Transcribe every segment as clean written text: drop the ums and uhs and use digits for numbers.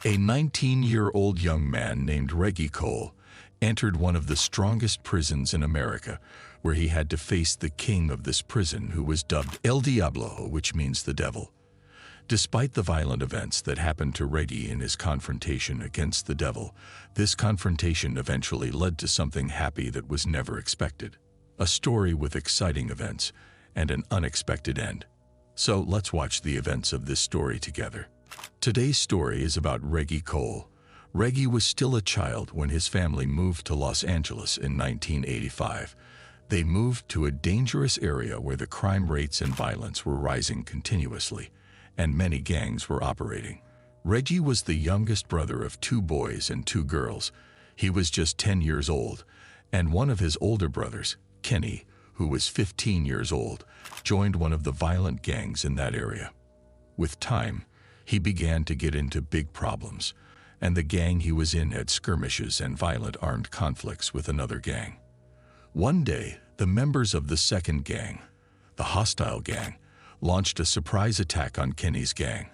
A 19-year-old young man named Reggie Cole entered one of the strongest prisons in America, where he had to face the king of this prison, who was dubbed El Diablo, which means the devil. Despite the violent events that happened to Reggie in his confrontation against the devil, this confrontation eventually led to something happy that was never expected. A story with exciting events and an unexpected end. So let's watch the events of this story together. Today's story is about Reggie Cole. Reggie was still a child when his family moved to Los Angeles in 1985. They moved to a dangerous area where the crime rates and violence were rising continuously, and many gangs were operating. Reggie was the youngest brother of 2 boys and 2 girls. He was just 10 years old, and one of his older brothers, Kenny, who was 15 years old, joined one of the violent gangs in that area. With time, he began to get into big problems, and the gang he was in had skirmishes and violent armed conflicts with another gang. One day, the members of the second gang, the hostile gang, launched a surprise attack on Kenny's gang.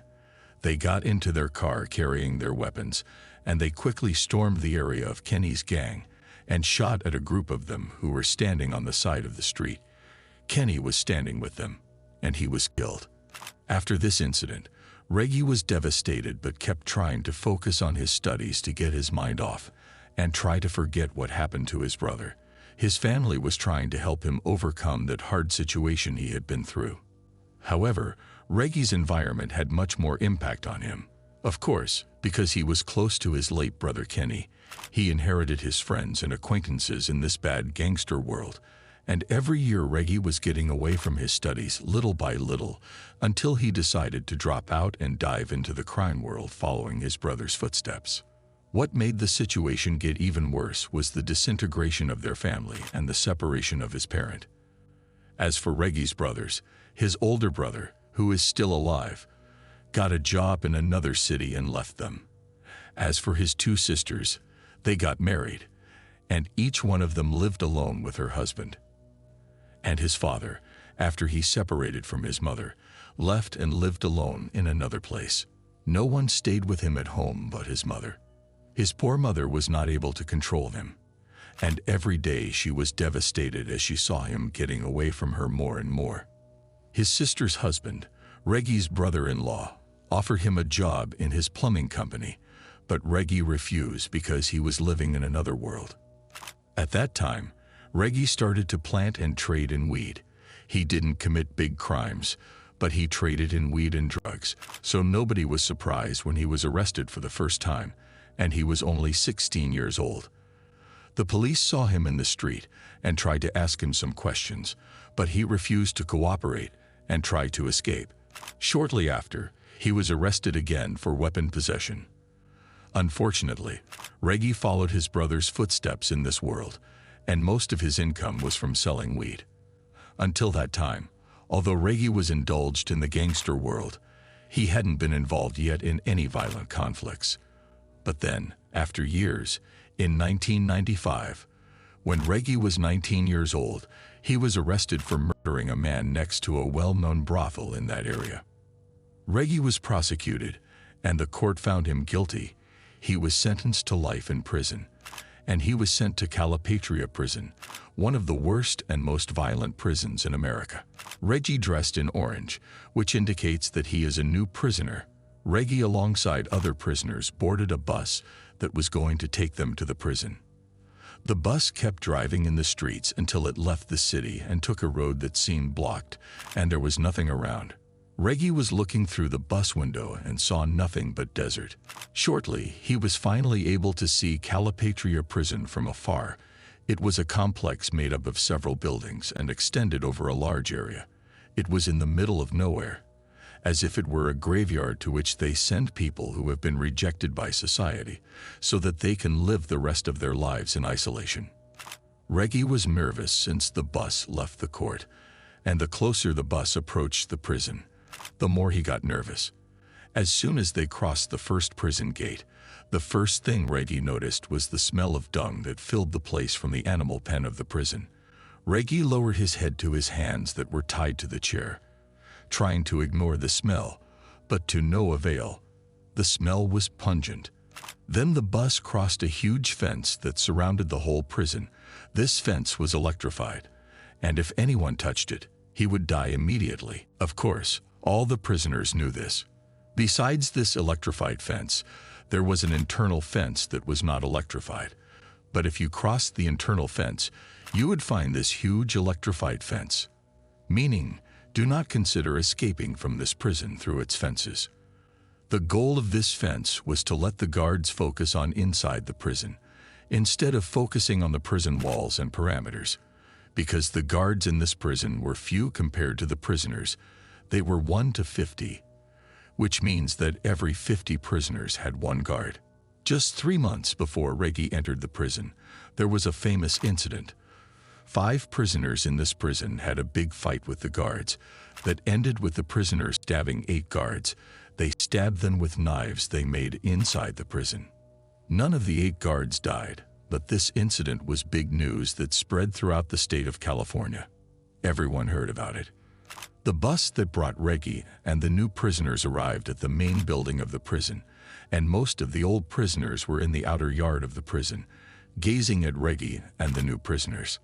They got into their car carrying their weapons, and they quickly stormed the area of Kenny's gang and shot at a group of them who were standing on the side of the street. Kenny was standing with them, and he was killed. After this incident, Reggie was devastated but kept trying to focus on his studies to get his mind off and try to forget what happened to his brother. His family was trying to help him overcome that hard situation he had been through. However, Reggie's environment had much more impact on him. Of course, because he was close to his late brother Kenny, he inherited his friends and acquaintances in this bad gangster world, and every year Reggie was getting away from his studies little by little until he decided to drop out and dive into the crime world following his brother's footsteps. What made the situation get even worse was the disintegration of their family and the separation of his parent. As for Reggie's brothers, his older brother, who is still alive, got a job in another city and left them. As for his 2 sisters, they got married, and each one of them lived alone with her husband. And his father, after he separated from his mother, left and lived alone in another place. No one stayed with him at home but his mother. His poor mother was not able to control him, and every day she was devastated as she saw him getting away from her more and more. His sister's husband, Reggie's brother-in-law, offered him a job in his plumbing company, but Reggie refused because he was living in another world. At that time, Reggie started to plant and trade in weed. He didn't commit big crimes, but he traded in weed and drugs, so nobody was surprised when he was arrested for the first time, and he was only 16 years old. The police saw him in the street and tried to ask him some questions, but he refused to cooperate and tried to escape. Shortly after, he was arrested again for weapon possession. Unfortunately, Reggie followed his brother's footsteps in this world, and most of his income was from selling weed. Until that time, although Reggie was indulged in the gangster world, he hadn't been involved yet in any violent conflicts. But then, after years, in 1995, when Reggie was 19 years old, he was arrested for murdering a man next to a well-known brothel in that area. Reggie was prosecuted, and the court found him guilty. He was sentenced to life in prison, and he was sent to Calipatria prison, one of the worst and most violent prisons in America. Reggie dressed in orange, which indicates that he is a new prisoner. Reggie, alongside other prisoners, boarded a bus that was going to take them to the prison. The bus kept driving in the streets until it left the city and took a road that seemed blocked, and there was nothing around. Reggie was looking through the bus window and saw nothing but desert. Shortly, he was finally able to see Calipatria prison from afar. It was a complex made up of several buildings and extended over a large area. It was in the middle of nowhere, as if it were a graveyard to which they send people who have been rejected by society so that they can live the rest of their lives in isolation. Reggie was nervous since the bus left the court, and the closer the bus approached the prison, the more he got nervous. As soon as they crossed the first prison gate, the first thing Reggie noticed was the smell of dung that filled the place from the animal pen of the prison. Reggie lowered his head to his hands that were tied to the chair, trying to ignore the smell, but to no avail. The smell was pungent. Then the bus crossed a huge fence that surrounded the whole prison. This fence was electrified, and if anyone touched it, he would die immediately. Of course, all the prisoners knew this. Besides this electrified fence, there was an internal fence that was not electrified. But if you crossed the internal fence, you would find this huge electrified fence. Meaning, do not consider escaping from this prison through its fences. The goal of this fence was to let the guards focus on inside the prison, instead of focusing on the prison walls and parameters. Because the guards in this prison were few compared to the prisoners, they were 1 to 50, which means that every 50 prisoners had one guard. Just 3 months before Reggie entered the prison, there was a famous incident. 5 prisoners in this prison had a big fight with the guards that ended with the prisoners stabbing 8 guards. They stabbed them with knives they made inside the prison. None of the 8 guards died, but this incident was big news that spread throughout the state of California. Everyone heard about it. The bus that brought Reggie and the new prisoners arrived at the main building of the prison, and most of the old prisoners were in the outer yard of the prison, gazing at Reggie and the new prisoners.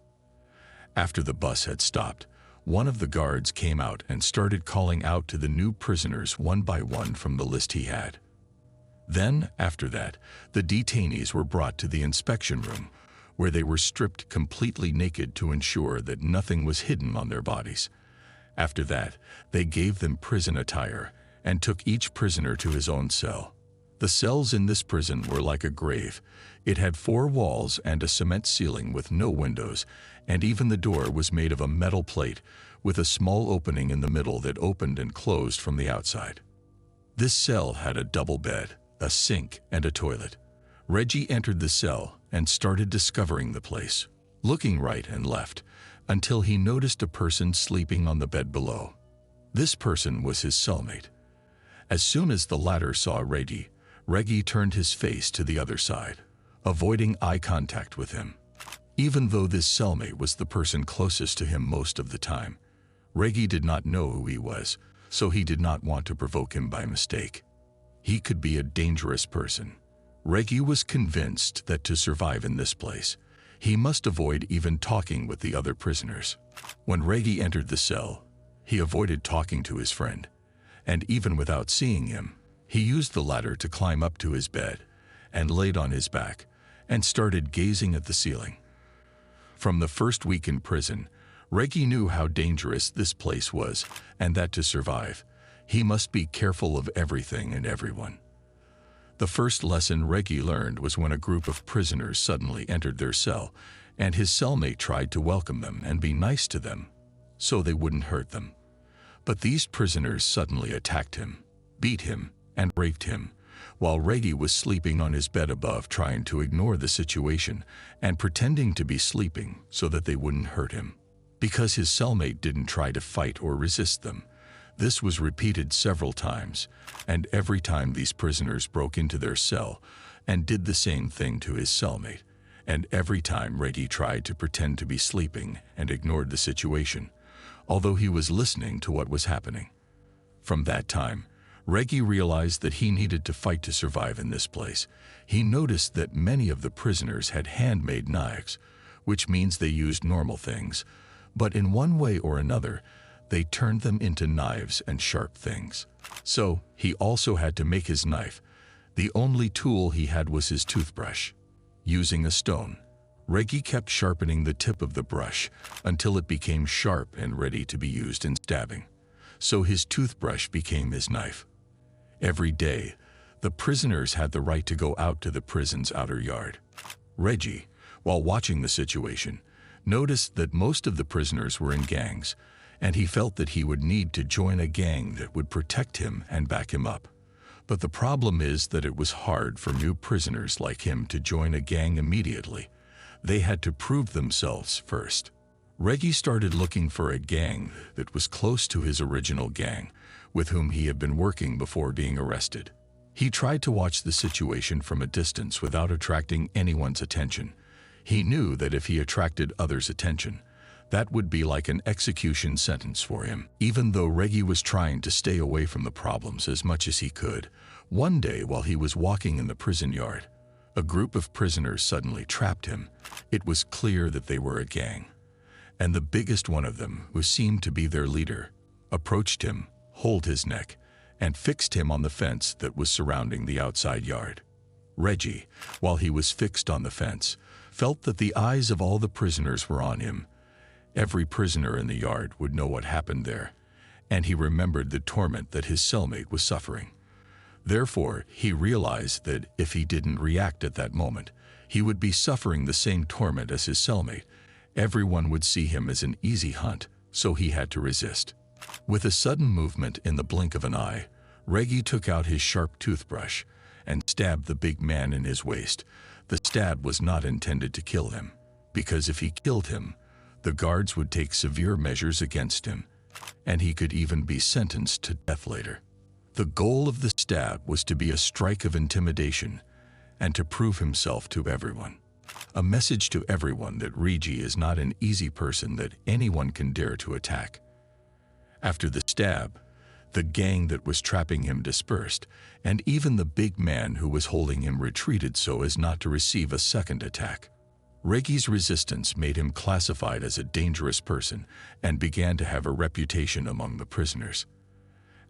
After the bus had stopped, one of the guards came out and started calling out to the new prisoners one by one from the list he had. Then, after that, the detainees were brought to the inspection room, where they were stripped completely naked to ensure that nothing was hidden on their bodies. After that, they gave them prison attire and took each prisoner to his own cell. The cells in this prison were like a grave. It had 4 walls and a cement ceiling with no windows, and even the door was made of a metal plate with a small opening in the middle that opened and closed from the outside. This cell had a double bed, a sink, and a toilet. Reggie entered the cell and started discovering the place, looking right and left, until he noticed a person sleeping on the bed below. This person was his cellmate. As soon as the latter saw Reggie turned his face to the other side, avoiding eye contact with him. Even though this cellmate was the person closest to him most of the time, Reggie did not know who he was, so he did not want to provoke him by mistake. He could be a dangerous person. Reggie was convinced that to survive in this place, he must avoid even talking with the other prisoners. When Reggie entered the cell, he avoided talking to his friend, and even without seeing him, he used the ladder to climb up to his bed and laid on his back and started gazing at the ceiling. From the first week in prison, Reggie knew how dangerous this place was and that to survive, he must be careful of everything and everyone. The first lesson Reggie learned was when a group of prisoners suddenly entered their cell, and his cellmate tried to welcome them and be nice to them, so they wouldn't hurt them. But these prisoners suddenly attacked him, beat him, and raped him, while Reggie was sleeping on his bed above trying to ignore the situation and pretending to be sleeping so that they wouldn't hurt him. Because his cellmate didn't try to fight or resist them, this was repeated several times, and every time these prisoners broke into their cell and did the same thing to his cellmate, and every time Reggie tried to pretend to be sleeping and ignored the situation, although he was listening to what was happening. From that time, Reggie realized that he needed to fight to survive in this place. He noticed that many of the prisoners had handmade knives, which means they used normal things, but in one way or another, they turned them into knives and sharp things. So, he also had to make his knife. The only tool he had was his toothbrush. Using a stone, Reggie kept sharpening the tip of the brush until it became sharp and ready to be used in stabbing. So his toothbrush became his knife. Every day, the prisoners had the right to go out to the prison's outer yard. Reggie, while watching the situation, noticed that most of the prisoners were in gangs, and he felt that he would need to join a gang that would protect him and back him up. But the problem is that it was hard for new prisoners like him to join a gang immediately. They had to prove themselves first. Reggie started looking for a gang that was close to his original gang, with whom he had been working before being arrested. He tried to watch the situation from a distance without attracting anyone's attention. He knew that if he attracted others' attention, that would be like an execution sentence for him. Even though Reggie was trying to stay away from the problems as much as he could, One day, while he was walking in the prison yard, a group of prisoners suddenly trapped him. It was clear that they were a gang, and the biggest one of them, who seemed to be their leader, approached him, held his neck, and fixed him on the fence that was surrounding the outside yard. Reggie, while he was fixed on the fence, felt that the eyes of all the prisoners were on him. Every prisoner in the yard would know what happened there, and he remembered the torment that his cellmate was suffering. Therefore, he realized that if he didn't react at that moment, he would be suffering the same torment as his cellmate. Everyone would see him as an easy hunt, so he had to resist. With a sudden movement in the blink of an eye, Reggie took out his sharp toothbrush and stabbed the big man in his waist. The stab was not intended to kill him, because if he killed him, the guards would take severe measures against him, and he could even be sentenced to death later. The goal of the stab was to be a strike of intimidation and to prove himself to everyone. A message to everyone that Reggie is not an easy person that anyone can dare to attack. After the stab, the gang that was trapping him dispersed, and even the big man who was holding him retreated so as not to receive a second attack. Reggie's resistance made him classified as a dangerous person and began to have a reputation among the prisoners.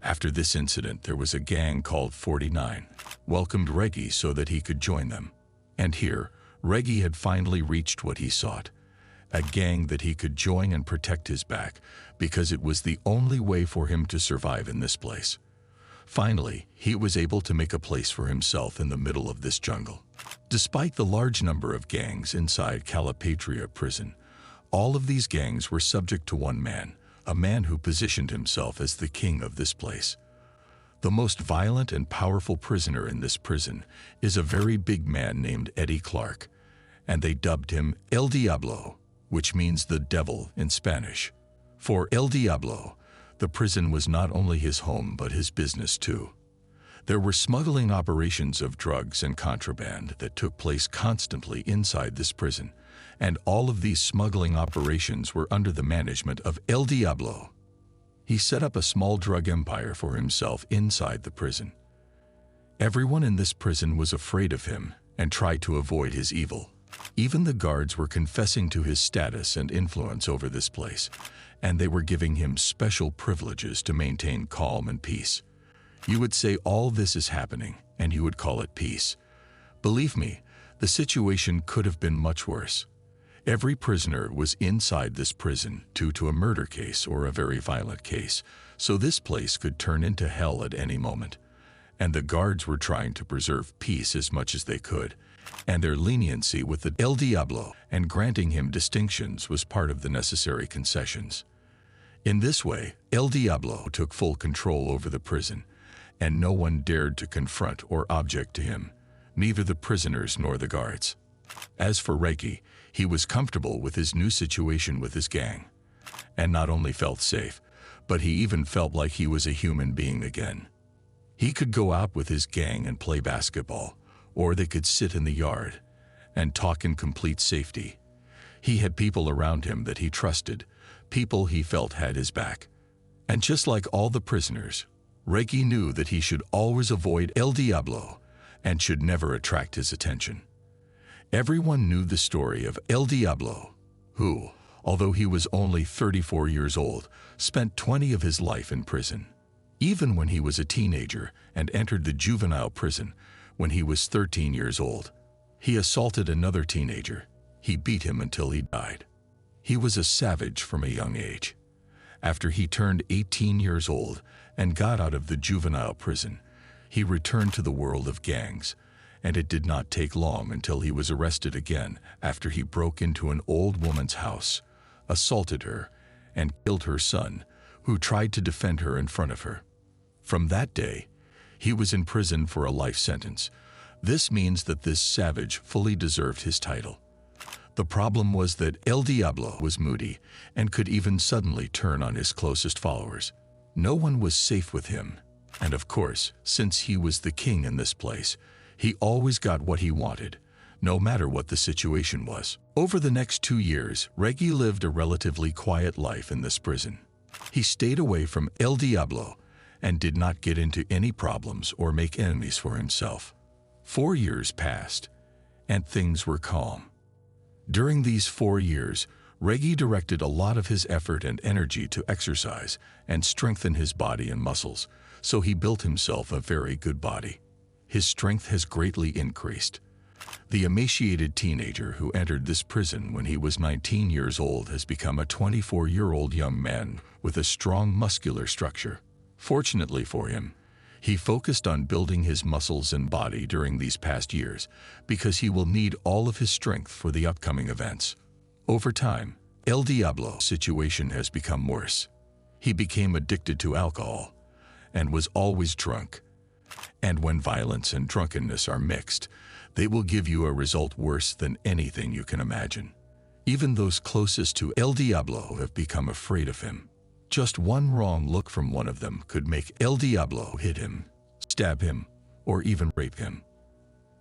After this incident, there was a gang called 49, welcomed Reggie so that he could join them. And here, Reggie had finally reached what he sought, a gang that he could join and protect his back, because it was the only way for him to survive in this place. Finally, he was able to make a place for himself in the middle of this jungle. Despite the large number of gangs inside Calipatria prison, all of these gangs were subject to one man, a man who positioned himself as the king of this place. The most violent and powerful prisoner in this prison is a very big man named Eddie Clark, and they dubbed him El Diablo, which means the devil in Spanish. For El Diablo, the prison was not only his home but his business too. There were smuggling operations of drugs and contraband that took place constantly inside this prison, and all of these smuggling operations were under the management of El Diablo. He set up a small drug empire for himself inside the prison. Everyone in this prison was afraid of him and tried to avoid his evil. Even the guards were confessing to his status and influence over this place, and they were giving him special privileges to maintain calm and peace. You would say all this is happening, and you would call it peace. Believe me, the situation could have been much worse. Every prisoner was inside this prison due to a murder case or a very violent case, so this place could turn into hell at any moment. And the guards were trying to preserve peace as much as they could, and their leniency with the El Diablo and granting him distinctions was part of the necessary concessions. In this way, El Diablo took full control over the prison, and no one dared to confront or object to him, neither the prisoners nor the guards. As for Reggie, he was comfortable with his new situation with his gang, and not only felt safe, but he even felt like he was a human being again. He could go out with his gang and play basketball, or they could sit in the yard and talk in complete safety. He had people around him that he trusted, people he felt had his back. And just like all the prisoners, Reggie knew that he should always avoid El Diablo and should never attract his attention. Everyone knew the story of El Diablo, who, although he was only 34 years old, spent 20 of his life in prison. Even when he was a teenager and entered the juvenile prison when he was 13 years old, he assaulted another teenager. He beat him until he died. He was a savage from a young age. After he turned 18 years old and got out of the juvenile prison, he returned to the world of gangs, and it did not take long until he was arrested again after he broke into an old woman's house, assaulted her, and killed her son, who tried to defend her in front of her. From that day, he was in prison for a life sentence. This means that this savage fully deserved his title. The problem was that El Diablo was moody and could even suddenly turn on his closest followers. No one was safe with him, and of course, since he was the king in this place, he always got what he wanted, no matter what the situation was. Over the next 2 years, Reggie lived a relatively quiet life in this prison. He stayed away from El Diablo and did not get into any problems or make enemies for himself. 4 years passed, and things were calm. During these 4 years, Reggie directed a lot of his effort and energy to exercise and strengthen his body and muscles, so he built himself a very good body. His strength has greatly increased. The emaciated teenager who entered this prison when he was 19 years old has become a 24-year-old young man with a strong muscular structure. Fortunately for him, he focused on building his muscles and body during these past years because he will need all of his strength for the upcoming events. Over time, El Diablo's situation has become worse. He became addicted to alcohol and was always drunk. And when violence and drunkenness are mixed, they will give you a result worse than anything you can imagine. Even those closest to El Diablo have become afraid of him. Just one wrong look from one of them could make El Diablo hit him, stab him, or even rape him.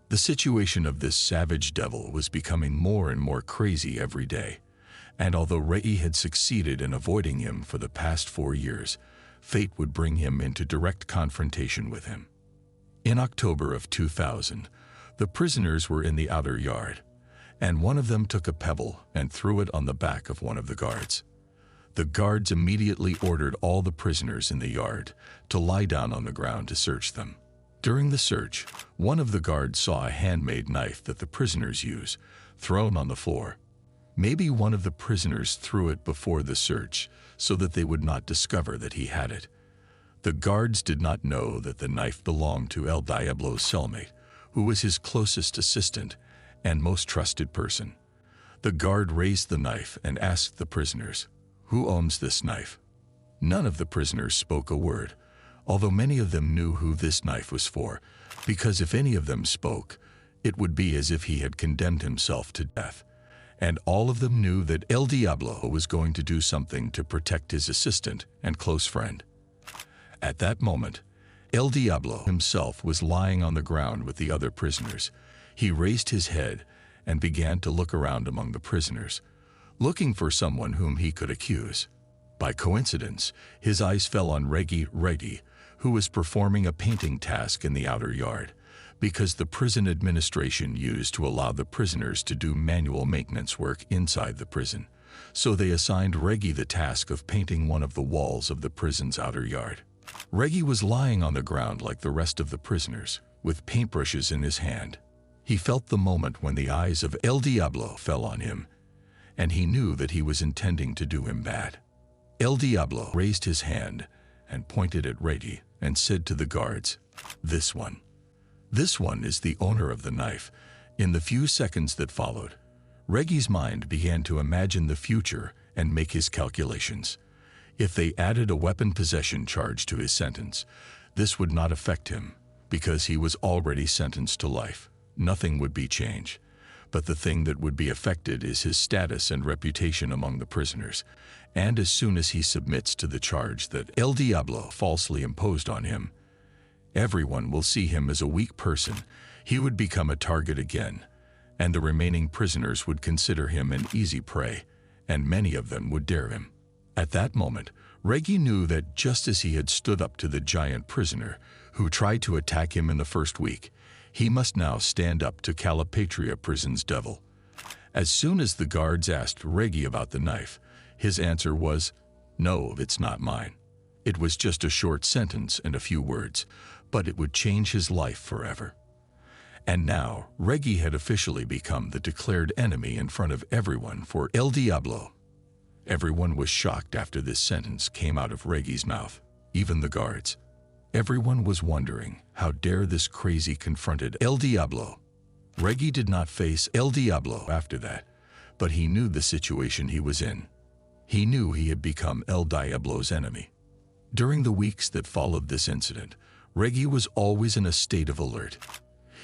The situation of this savage devil was becoming more and more crazy every day, and although Reggie had succeeded in avoiding him for the past 4 years, fate would bring him into direct confrontation with him. In October of 2000, the prisoners were in the outer yard, and one of them took a pebble and threw it on the back of one of the guards. The guards immediately ordered all the prisoners in the yard to lie down on the ground to search them. During the search, one of the guards saw a handmade knife that the prisoners use, thrown on the floor. Maybe one of the prisoners threw it before the search so that they would not discover that he had it. The guards did not know that the knife belonged to El Diablo's cellmate, who was his closest assistant and most trusted person. The guard raised the knife and asked the prisoners, "Who owns this knife?" None of the prisoners spoke a word, although many of them knew who this knife was for, because if any of them spoke, it would be as if he had condemned himself to death. And all of them knew that El Diablo was going to do something to protect his assistant and close friend. At that moment, El Diablo himself was lying on the ground with the other prisoners. He raised his head and began to look around among the prisoners, looking for someone whom he could accuse. By coincidence, his eyes fell on Reggie, who was performing a painting task in the outer yard, because the prison administration used to allow the prisoners to do manual maintenance work inside the prison. So they assigned Reggie the task of painting one of the walls of the prison's outer yard. Reggie was lying on the ground like the rest of the prisoners, with paintbrushes in his hand. He felt the moment when the eyes of El Diablo fell on him, and he knew that he was intending to do him bad. El Diablo raised his hand and pointed at Reggie and said to the guards, "This one. This one is the owner of the knife." In the few seconds that followed, Reggie's mind began to imagine the future and make his calculations. If they added a weapon possession charge to his sentence, this would not affect him, because he was already sentenced to life. Nothing would be changed. But the thing that would be affected is his status and reputation among the prisoners, and as soon as he submits to the charge that El Diablo falsely imposed on him, everyone will see him as a weak person. He would become a target again, and the remaining prisoners would consider him an easy prey, and many of them would dare him. At that moment, Reggie knew that just as he had stood up to the giant prisoner who tried to attack him in the first week, he must now stand up to Calipatria prison's devil. As soon as the guards asked Reggie about the knife, his answer was, "No, it's not mine." It was just a short sentence and a few words, but it would change his life forever. And now, Reggie had officially become the declared enemy in front of everyone for El Diablo. Everyone was shocked after this sentence came out of Reggie's mouth, even the guards. Everyone was wondering, how dare this crazy confronted El Diablo? Reggie did not face El Diablo after that, but he knew the situation he was in. He knew he had become El Diablo's enemy. During the weeks that followed this incident, Reggie was always in a state of alert.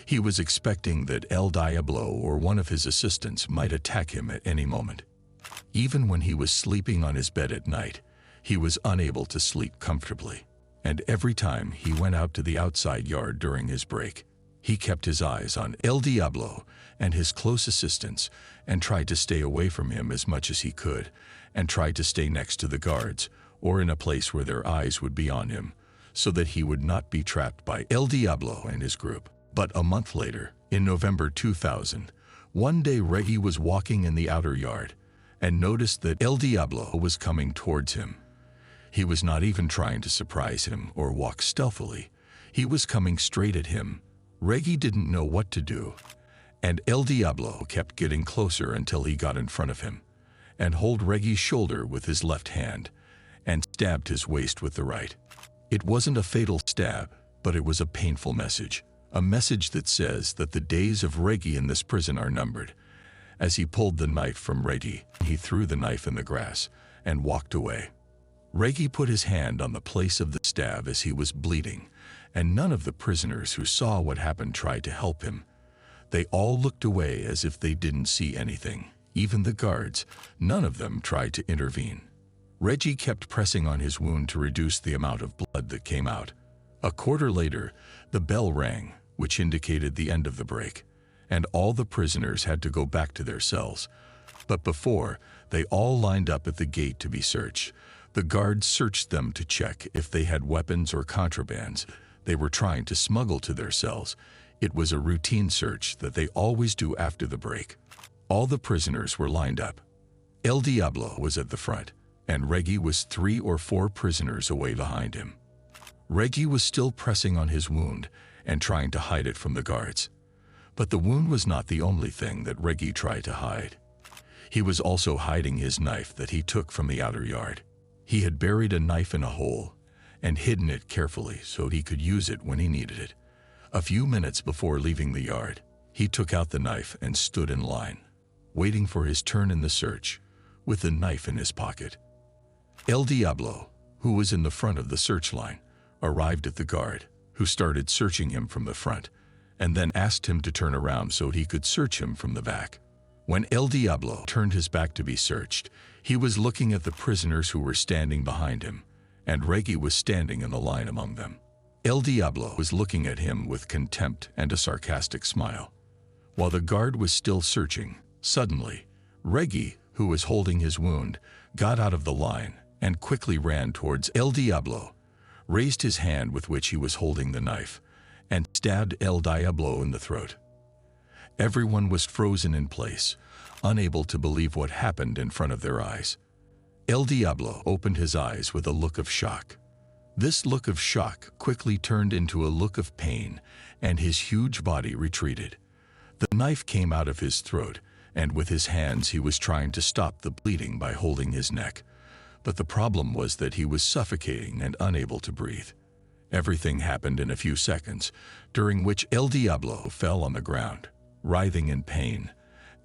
He was expecting that El Diablo or one of his assistants might attack him at any moment. Even when he was sleeping on his bed at night, he was unable to sleep comfortably. And every time he went out to the outside yard during his break, he kept his eyes on El Diablo and his close assistants and tried to stay away from him as much as he could, and tried to stay next to the guards or in a place where their eyes would be on him, so that he would not be trapped by El Diablo and his group. But a month later, in November 2000, one day Reggie was walking in the outer yard and noticed that El Diablo was coming towards him. He was not even trying to surprise him or walk stealthily. He was coming straight at him. Reggie didn't know what to do, and El Diablo kept getting closer until he got in front of him and held Reggie's shoulder with his left hand and stabbed his waist with the right. It wasn't a fatal stab, but it was a painful message. A message that says that the days of Reggie in this prison are numbered. As he pulled the knife from Reggie, he threw the knife in the grass and walked away. Reggie put his hand on the place of the stab as he was bleeding, and none of the prisoners who saw what happened tried to help him. They all looked away as if they didn't see anything. Even the guards, none of them tried to intervene. Reggie kept pressing on his wound to reduce the amount of blood that came out. A quarter later, the bell rang, which indicated the end of the break, and all the prisoners had to go back to their cells. But before, they all lined up at the gate to be searched. The guards searched them to check if they had weapons or contrabands they were trying to smuggle to their cells. It was a routine search that they always do after the break. All the prisoners were lined up. El Diablo was at the front, and Reggie was 3 or 4 prisoners away behind him. Reggie was still pressing on his wound and trying to hide it from the guards. But the wound was not the only thing that Reggie tried to hide. He was also hiding his knife that he took from the outer yard. He had buried a knife in a hole and hidden it carefully so he could use it when he needed it. A few minutes before leaving the yard, he took out the knife and stood in line, waiting for his turn in the search, with the knife in his pocket. El Diablo, who was in the front of the search line, arrived at the guard, who started searching him from the front, and then asked him to turn around so he could search him from the back. When El Diablo turned his back to be searched, he was looking at the prisoners who were standing behind him, and Reggie was standing in the line among them. El Diablo was looking at him with contempt and a sarcastic smile. While the guard was still searching, suddenly, Reggie, who was holding his wound, got out of the line and quickly ran towards El Diablo, raised his hand with which he was holding the knife, and stabbed El Diablo in the throat. Everyone was frozen in place, unable to believe what happened in front of their eyes. El Diablo opened his eyes with a look of shock. This look of shock quickly turned into a look of pain, and his huge body retreated. The knife came out of his throat, and with his hands he was trying to stop the bleeding by holding his neck. But the problem was that he was suffocating and unable to breathe. Everything happened in a few seconds, during which El Diablo fell on the ground, writhing in pain,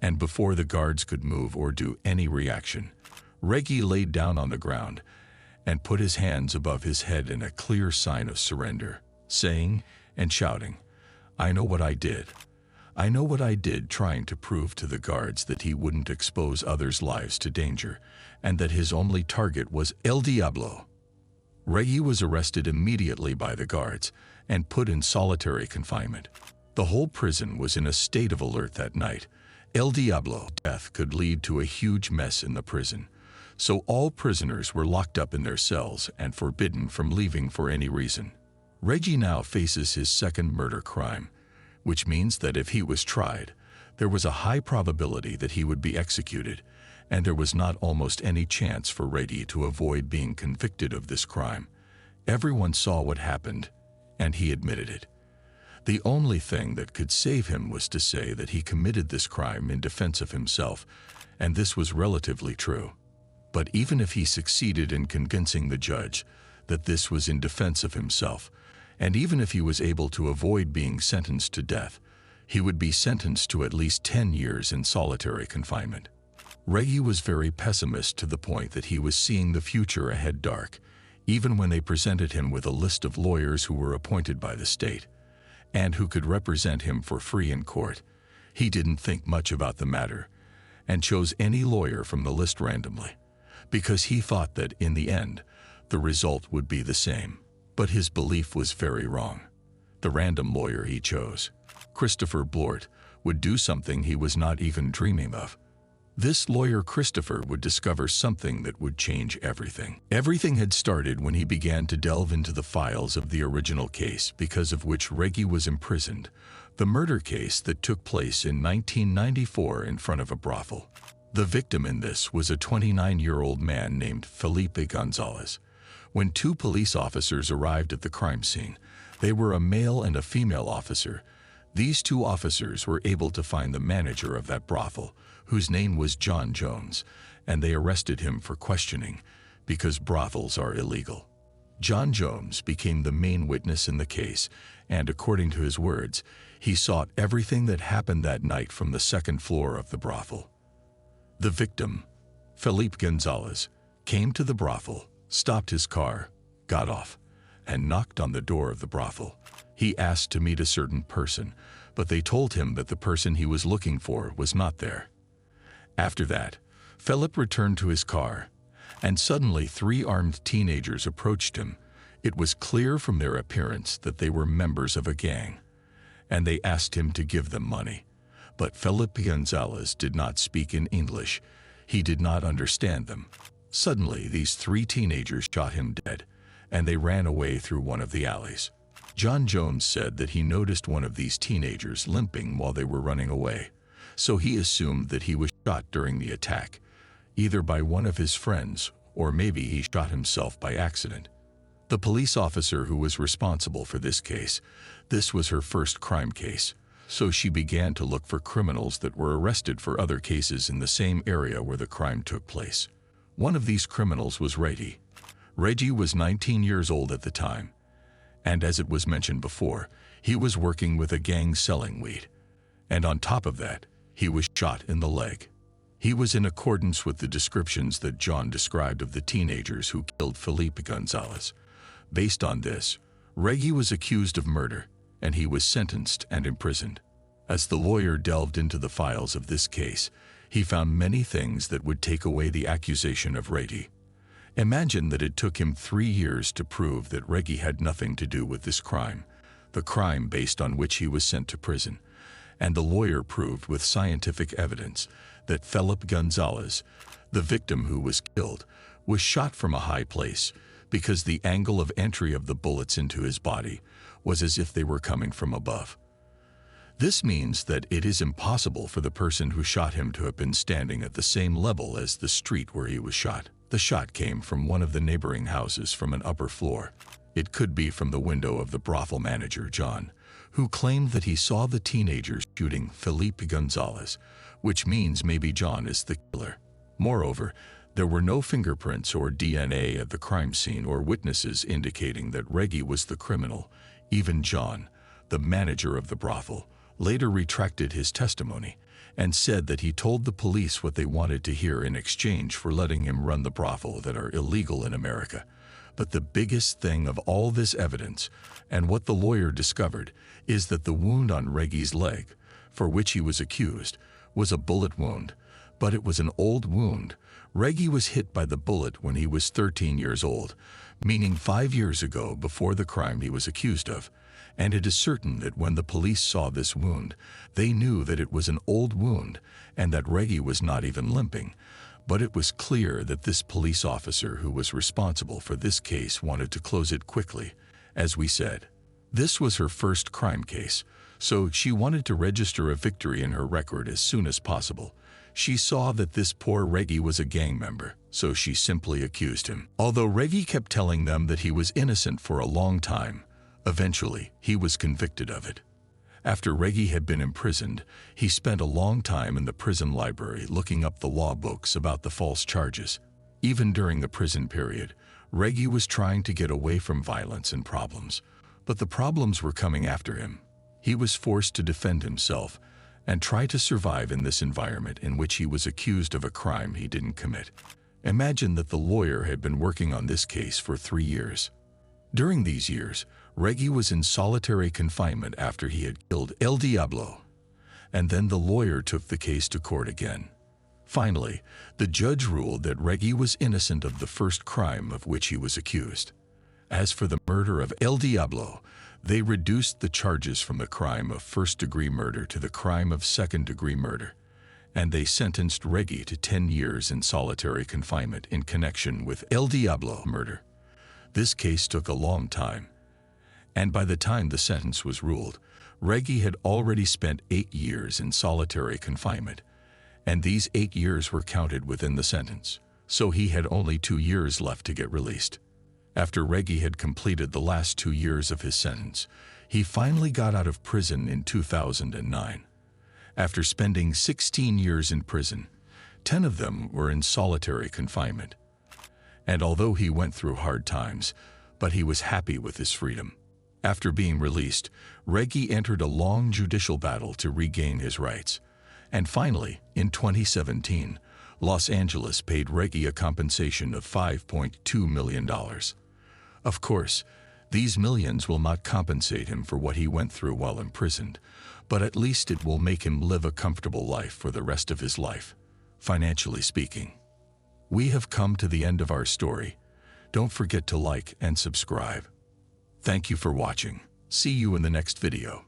and before the guards could move or do any reaction, Reggie laid down on the ground and put his hands above his head in a clear sign of surrender, saying and shouting, "I know what I did. I know what I did," trying to prove to the guards that he wouldn't expose others' lives to danger and that his only target was El Diablo. Reggie was arrested immediately by the guards and put in solitary confinement. The whole prison was in a state of alert that night. El Diablo's death could lead to a huge mess in the prison, so all prisoners were locked up in their cells and forbidden from leaving for any reason. Reggie now faces his second murder crime, which means that if he was tried, there was a high probability that he would be executed, and there was not almost any chance for Reggie to avoid being convicted of this crime. Everyone saw what happened, and he admitted it. The only thing that could save him was to say that he committed this crime in defense of himself, and this was relatively true. But even if he succeeded in convincing the judge that this was in defense of himself, and even if he was able to avoid being sentenced to death, he would be sentenced to at least 10 years in solitary confinement. Reggie was very pessimist to the point that he was seeing the future ahead dark, even when they presented him with a list of lawyers who were appointed by the state and who could represent him for free in court. He didn't think much about the matter and chose any lawyer from the list randomly, because he thought that, in the end, the result would be the same. But his belief was very wrong. The random lawyer he chose, Christopher Blort, would do something he was not even dreaming of. This lawyer Christopher would discover something that would change everything. Everything had started when he began to delve into the files of the original case because of which Reggie was imprisoned, the murder case that took place in 1994 in front of a brothel. The victim in this was a 29-year-old man named Felipe Gonzalez. When two police officers arrived at the crime scene, they were a male and a female officer. These two officers were able to find the manager of that brothel, whose name was John Jones, and they arrested him for questioning because brothels are illegal. John Jones became the main witness in the case, and according to his words, he saw everything that happened that night from the second floor of the brothel. The victim, Felipe Gonzalez, came to the brothel, stopped his car, got off, and knocked on the door of the brothel. He asked to meet a certain person, but they told him that the person he was looking for was not there. After that, Felipe returned to his car, and suddenly 3 armed teenagers approached him. It was clear from their appearance that they were members of a gang, and they asked him to give them money. But Felipe Gonzalez did not speak in English. He did not understand them. Suddenly, these 3 teenagers shot him dead, and they ran away through one of the alleys. John Jones said that he noticed one of these teenagers limping while they were running away, so he assumed that he was shot during the attack, either by one of his friends or maybe he shot himself by accident. The police officer who was responsible for this case, this was her first crime case, so she began to look for criminals that were arrested for other cases in the same area where the crime took place. One of these criminals was Reggie. Reggie was 19 years old at the time, and as it was mentioned before, he was working with a gang selling weed. And on top of that, he was shot in the leg. He was in accordance with the descriptions that John described of the teenagers who killed Felipe Gonzalez. Based on this, Reggie was accused of murder, and he was sentenced and imprisoned. As the lawyer delved into the files of this case, he found many things that would take away the accusation of Reggie. Imagine that it took him 3 years to prove that Reggie had nothing to do with this crime, the crime based on which he was sent to prison. And the lawyer proved with scientific evidence that Felipe Gonzalez, the victim who was killed, was shot from a high place because the angle of entry of the bullets into his body was as if they were coming from above. This means that it is impossible for the person who shot him to have been standing at the same level as the street where he was shot. The shot came from one of the neighboring houses from an upper floor. It could be from the window of the brothel manager, John, who claimed that he saw the teenagers shooting Felipe Gonzalez, which means maybe John is the killer. Moreover, there were no fingerprints or DNA at the crime scene or witnesses indicating that Reggie was the criminal. Even John, the manager of the brothel, later retracted his testimony and said that he told the police what they wanted to hear in exchange for letting him run the brothel that are illegal in America. But the biggest thing of all this evidence, and what the lawyer discovered, is that the wound on Reggie's leg, for which he was accused, was a bullet wound, but it was an old wound. Reggie was hit by the bullet when he was 13 years old, meaning 5 years ago before the crime he was accused of. And it is certain that when the police saw this wound, they knew that it was an old wound and that Reggie was not even limping. But it was clear that this police officer who was responsible for this case wanted to close it quickly. As we said, this was her first crime case, so she wanted to register a victory in her record as soon as possible. She saw that this poor Reggie was a gang member, so she simply accused him. Although Reggie kept telling them that he was innocent for a long time, eventually he was convicted of it. After Reggie had been imprisoned, he spent a long time in the prison library looking up the law books about the false charges. Even during the prison period, Reggie was trying to get away from violence and problems, but the problems were coming after him. He was forced to defend himself and try to survive in this environment in which he was accused of a crime he didn't commit. Imagine that the lawyer had been working on this case for 3 years. During these years, Reggie was in solitary confinement after he had killed El Diablo, and then the lawyer took the case to court again. Finally, the judge ruled that Reggie was innocent of the first crime of which he was accused. As for the murder of El Diablo, they reduced the charges from the crime of first-degree murder to the crime of second-degree murder. and they sentenced Reggie to 10 years in solitary confinement in connection with El Diablo murder. This case took a long time, and by the time the sentence was ruled, Reggie had already spent 8 years in solitary confinement, and these 8 years were counted within the sentence, so he had only 2 years left to get released. After Reggie had completed the last 2 years of his sentence, he finally got out of prison in 2009. After spending 16 years in prison, 10 of them were in solitary confinement. And although he went through hard times, but he was happy with his freedom. After being released, Reggie entered a long judicial battle to regain his rights. And finally, in 2017, Los Angeles paid Reggie a compensation of $5.2 million. Of course, these millions will not compensate him for what he went through while imprisoned, but at least it will make him live a comfortable life for the rest of his life, financially speaking. We have come to the end of our story. Don't forget to like and subscribe. Thank you for watching. See you in the next video.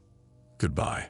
Goodbye.